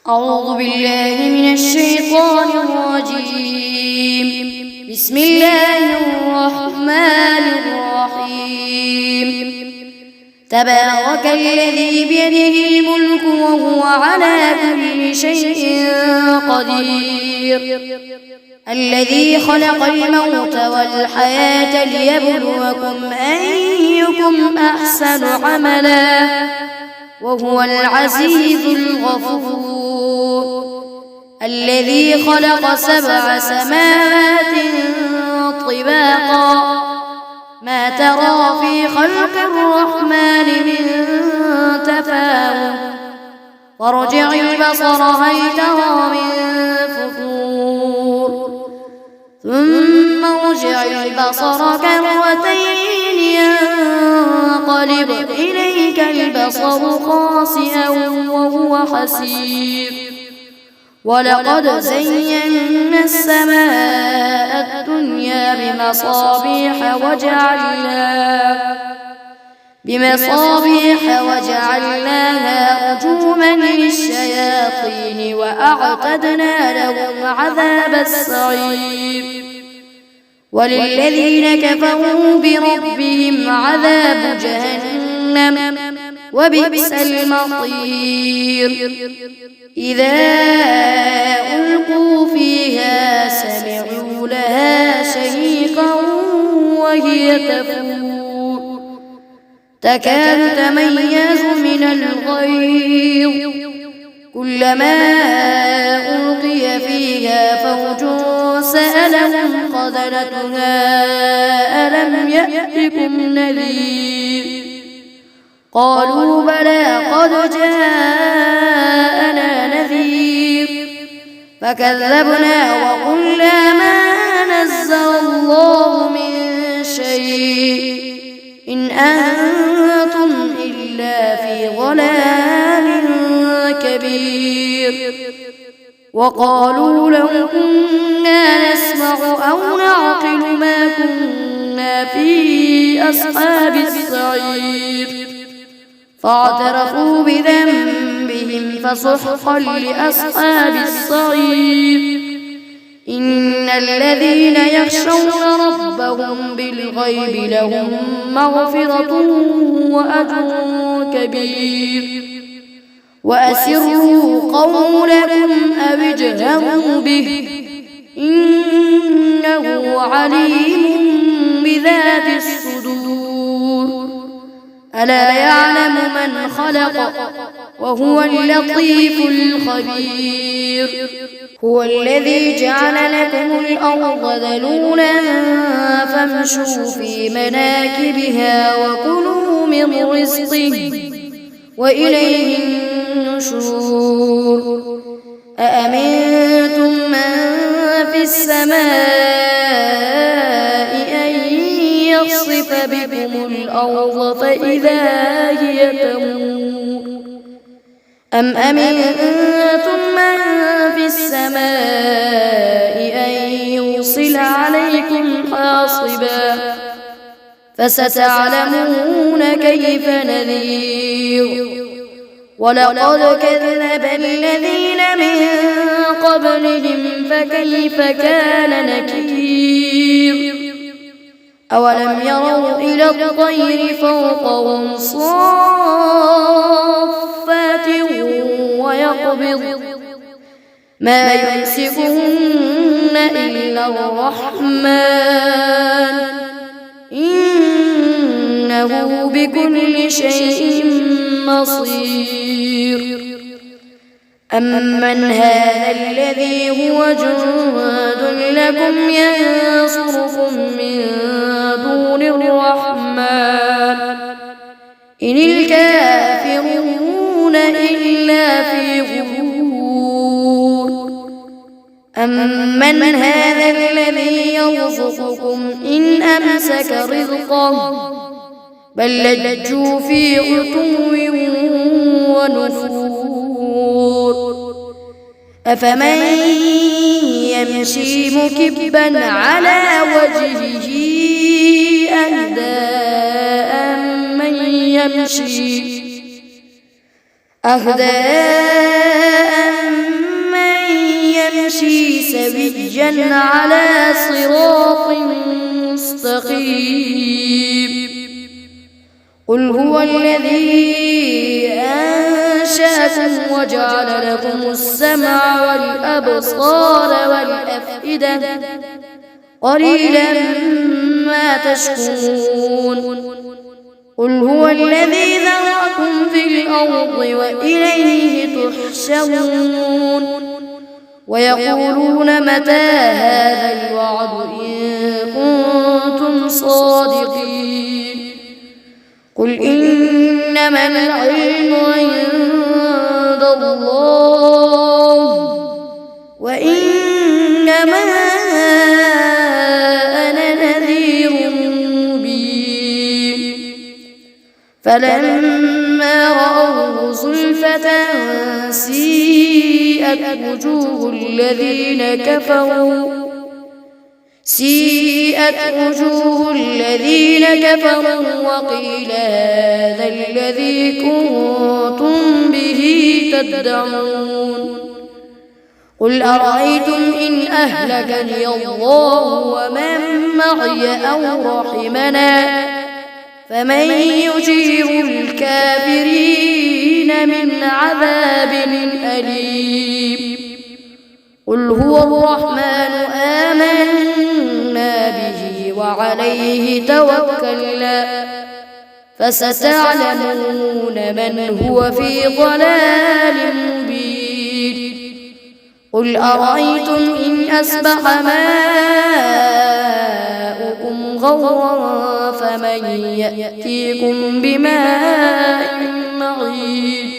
أعوذ بالله من الشيطان الرجيم. بسم الله الرحمن الرحيم. تبارك الذي بيده الملك وهو على كل شيء قدير، الذي خلق الموت والحياة ليبلوكم أيكم أحسن عملا وهو العزيز الغفور، الذي خلق 7 سماوات طباقا ما ترى في خلق الرحمن من تفاوت، وارجع البصر هل ترى من فطور، ثم ارجع البصر كرتين ينقلب إليك البصر خاسئا وهو حسير، ولقد زينا السماء الدنيا بمصابيح وجعلناها رجوما للشياطين وأعتدنا لهم عذاب السعير، وللذين كفروا بربهم عذاب جهنم وبئس المصير. إذا ألقوا فيها سمعوا لها شهيقا وهي تفور تكاد تميز من الغيظ، كلما ألقي فيها فوج سألهم خزنتها ألم يأتكم نذير، قالوا بلى قد جاءنا نذير، فكذبنا وقلنا ما نزل الله من شيء إن أنتم إلا في ضلال كبير. وقالوا لو كنا نسمع أو نعقل ما كنا في أصحاب السعير، فاعترفوا بذنبهم فسحقا لأصحاب السعير. إن الذين يخشون ربهم بالغيب لهم مغفرة وأجر كبير. وأسروا قولكم أو اجهروا به إنه عليم بذات الصدور، ألا يعلم من خلق وهو اللطيف الخبير. هو الذي جعل لكم الأرض ذلولا فامشوا في مناكبها وكلوا من رزقه وإليه النشور. أأمنتم من في السماء أن يخسف بكم الأرض فإذا هي تمور، أم أمنتم من في السماء أن يرسل عليكم حاصبا فستعلمون كيف نذير. ولقد كذب الذين من قبلهم فكيف كان نكير. أولم يروا إلى الطير فوقهم صافات ويقبض ما يمسكهن إلا الرحمن إنه بكل شيء مصير. أمن هذا الذي هو جند لكم ينصركم من دون الرحمن إن الكافرون إلا في غرور. أمن هذا الذي يرزقكم إن أمسك رزقه بل لجوا في عتو ونفور. أفمن يمشي مكبا على وجهه أهدى أمن يمشي سويا على صراط مستقيم. قل هو الذي أنشأكم وجعل لكم السمع والأبصار والأفئدة قليلا ما تشكرون. قل هو الذي ذرأكم في الأرض وإليه تحشرون. ويقولون متى هذا الوعد إن كنتم صادقين. قل إنما العلم عند الله وإنما أنا نذير مبين. فلما رأوه زلفة سيئت وجوه الذين كفروا وقيل هذا الذي كنتم به تدعون. قل أرأيتم إن أهلكني الله ومن معي أو رحمنا فمن يجير الكافرين من عذاب أليم. قل هو الرحمن آمنا به وعليه توكلنا فستعلمون من هو في ضلال مبين. قل أرأيتم إن أصبح ماؤكم غورا فمن يأتيكم بماء معين.